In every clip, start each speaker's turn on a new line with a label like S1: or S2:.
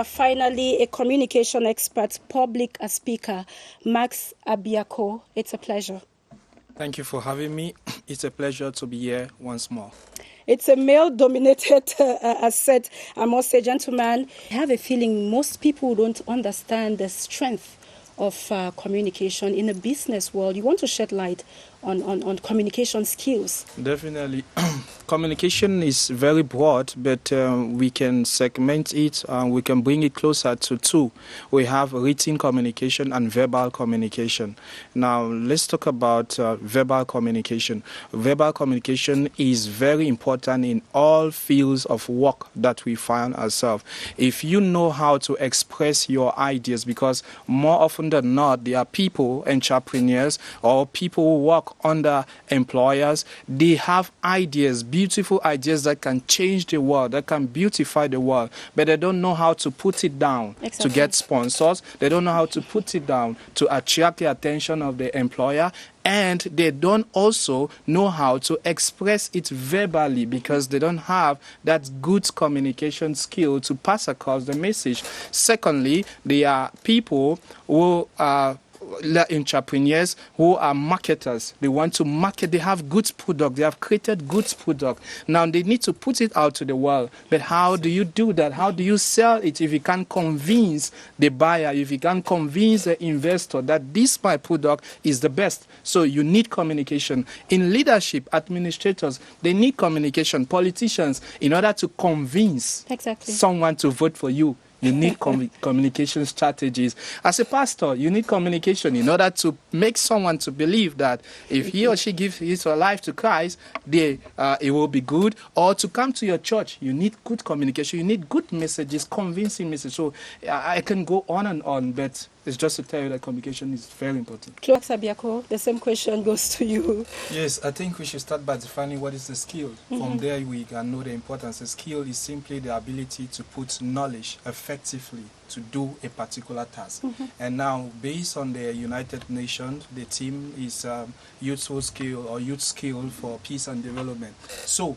S1: Finally, a communication expert, public speaker, Max Abiako. It's a pleasure.
S2: Thank you for having me. It's a pleasure to be here once more.
S1: It's a male-dominated set, I must say, gentlemen. I have a feeling most people don't understand the strength of communication in the business world. You want to shed light on communication skills?
S2: Definitely. Communication is very broad, but we can segment it and we can bring it closer to two. We have written communication and verbal communication. Now, let's talk about verbal communication. Verbal communication is very important in all fields of work that we find ourselves. If you know how to express your ideas, because more often than not, there are people, entrepreneurs, or people who work under employers, they have ideas, beautiful ideas that can change the world, that can beautify the world, but they don't know how to put it down to get sponsors. They don't know how to put it down to attract the attention of the employer. And they don't also know how to express it verbally because they don't have that good communication skill to pass across the message. Secondly, there are people who are entrepreneurs who are marketers. They want to market. They have goods product. They have created goods product. Now they need to put it out to the world. But how do you do that? How do you sell it if you can't convince the buyer, if you can't convince the investor that this my product is the best? So you need communication. In leadership, administrators, they need communication. Politicians, in order to convince someone to vote for you, you need communication strategies. As a pastor, you need communication in order to make someone to believe that if he or she gives his or her life to Christ, it will be good. Or to come to your church, you need good communication. You need good messages, convincing messages. So I can go on, but it's just to tell you that communication is very important.
S1: Max Abiako, the same question goes to you.
S2: Yes, I think we should start by defining what is the skill. From there, we can know the importance. The skill is simply the ability to put knowledge effectively to do a particular task. And now, based on the United Nations, the theme is youthful skill or youth skill for peace and development. So,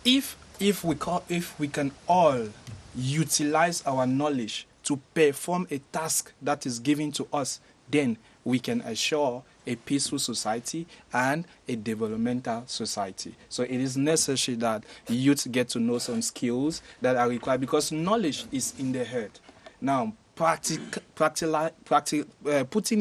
S2: if we can all utilize our knowledge to perform a task that is given to us, then we can assure a peaceful society and a developmental society. So it is necessary that youth get to know some skills that are required because knowledge is in the head. Now, putting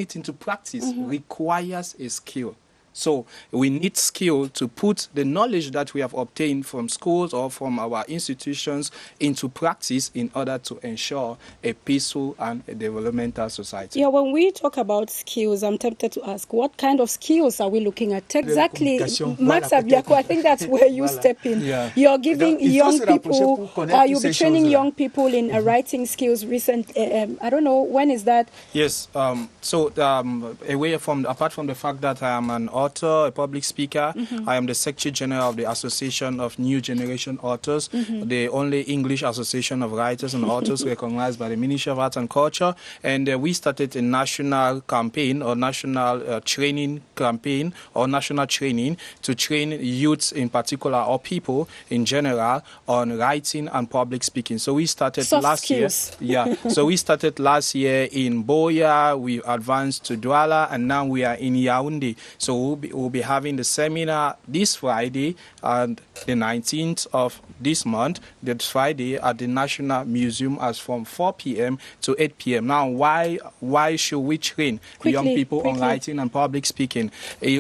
S2: it into practice requires a skill. So we need skill to put the knowledge that we have obtained from schools or from our institutions into practice in order to ensure a peaceful and a developmental society.
S1: Yeah, when we talk about skills, I'm tempted to ask, what kind of skills are we looking at? Exactly, Max Abiako, I think that's where you step in. Yeah. You're giving young people, you'll be training young people in writing skills recent. I don't know, when is that?
S2: Yes, apart from the fact that I am an author, a public speaker. I am the Secretary General of the Association of New Generation Authors, the only English association of writers and authors recognized by the Ministry of Arts and Culture. And we started a national campaign or national training campaign or national training to train youths in particular or people in general on writing and public speaking. So we started last year. Yeah. So we started last year in Boya, we advanced to Douala, and now we are in Yaoundé. So we'll be having the seminar this Friday and the 19th of this month, that Friday at the National Museum as from 4 p.m. to 8 p.m. Now, why should we train young people on writing and public speaking?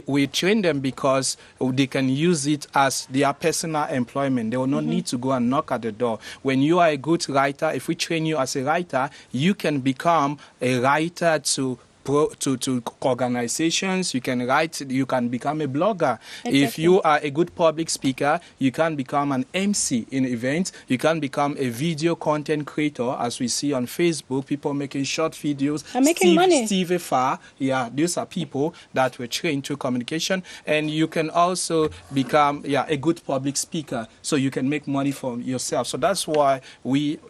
S2: We train them because they can use it as their personal employment. They will not need to go and knock at the door. When you are a good writer, if we train you as a writer, you can become a writer to organizations. You can write, you can become a blogger. Exactly. If you are a good public speaker, you can become an MC in events. You can become a video content creator, as we see on Facebook, people making short videos.
S1: And making money.
S2: Steve Efar, yeah, these are people that were trained through communication. And you can also become, a good public speaker, so you can make money for yourself. So that's why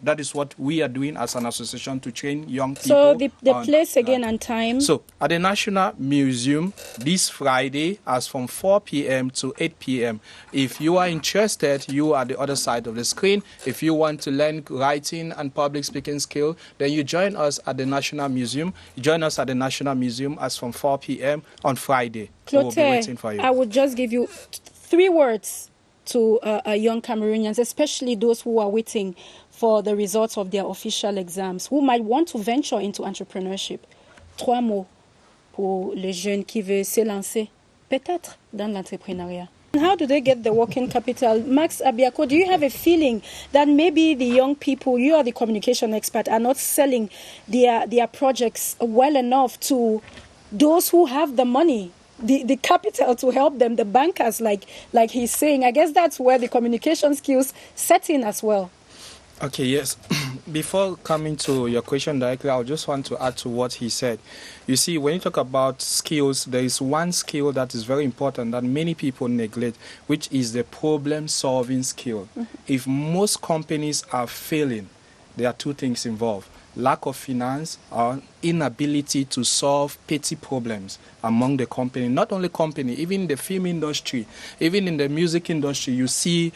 S2: that is what we are doing as an association to train young people.
S1: So the place again and time time?
S2: So at the National Museum this Friday as from 4 p.m. to 8 p.m. If you are interested, you are the other side of the screen. If you want to learn writing and public speaking skill, then you join us at the National Museum. You join us at the National Museum as from 4 p.m. on Friday.
S1: Clotaire,
S2: we'll be waiting for you.
S1: I would just give you 3 words to young Cameroonians, especially those who are waiting for the results of their official exams, who might want to venture into entrepreneurship. 3 mots pour les jeunes qui veulent s'élancer, peut-être dans l'entrepreneuriat. How do they get the working capital? Max Abiako, do you have a feeling that maybe the young people, you are the communication expert, are not selling their projects well enough to those who have the money, the capital to help them, the bankers, like he's saying? I guess that's where the communication skills set in as well.
S2: Okay, yes. Before coming to your question directly, I just want to add to what he said. You see, when you talk about skills, there is one skill that is very important that many people neglect, which is the problem-solving skill. Mm-hmm. If most companies are failing, there are 2 things involved: lack of finance or inability to solve petty problems among the company. Not only company, even the film industry, even in the music industry, you see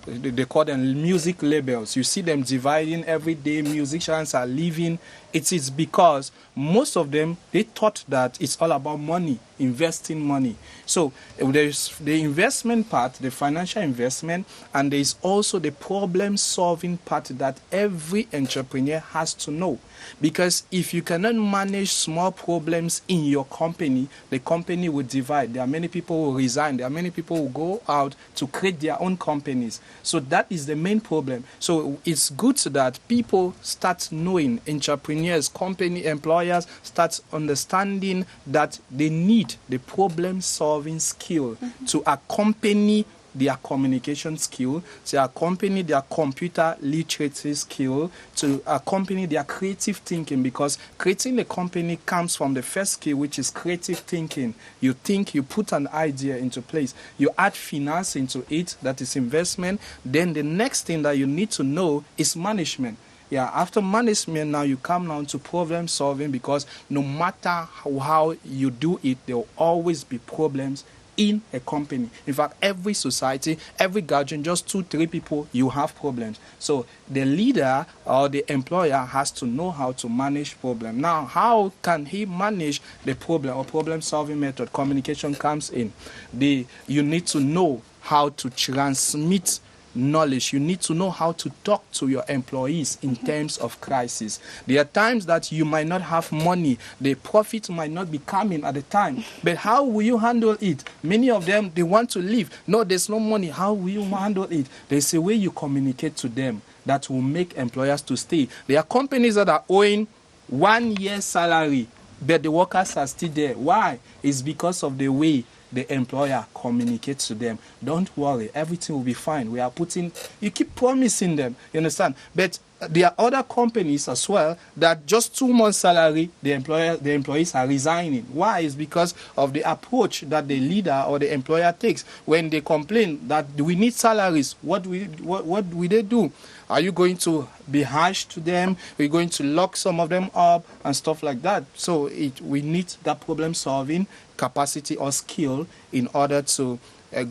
S2: they call them music labels. You see them dividing every day. Musicians are leaving. It is because most of them, they thought that it's all about money, investing money. So there's the investment part, the financial investment, and there's also the problem-solving part that every entrepreneur has to know. Because if you cannot manage small problems in your company, the company will divide. There are many people who resign. There are many people who go out to create their own companies. So that is the main problem. So it's good that people start knowing, entrepreneurs, company employers start understanding that they need the problem-solving skill to accompany their communication skill, to accompany their computer literacy skill, to accompany their creative thinking, because creating a company comes from the first skill, which is creative thinking. You think, you put an idea into place, you add finance into it, that is investment. Then the next thing that you need to know is management. Yeah, after management, now you come down to problem solving, because no matter how you do it, there will always be problems in a company. In fact, every society, every gathering, just 2-3 people, you have problems. So the leader or the employer has to know how to manage problem. Now, how can he manage the problem or problem-solving method? Communication comes in. You need to know how to transmit knowledge. You need to know how to talk to your employees in terms of crisis. There are times that you might not have money. The profit might not be coming at the time. But how will you handle it? Many of them, they want to leave. No, there's no money. How will you handle it? There's a way you communicate to them that will make employers to stay. There are companies that are owing 1 year's salary, but the workers are still there. Why? It's because of the way the employer communicates to them. Don't worry, everything will be fine. You keep promising them, you understand? But there are other companies as well that just 2 months salary, the employees are resigning. Why? It's because of the approach that the leader or the employer takes. When they complain that we need salaries, what will they do? Are you going to be harsh to them? Are you going to lock some of them up and stuff like that? So we need that problem solving capacity or skill in order to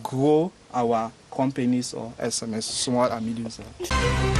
S2: grow our companies or SMS, small and medium size.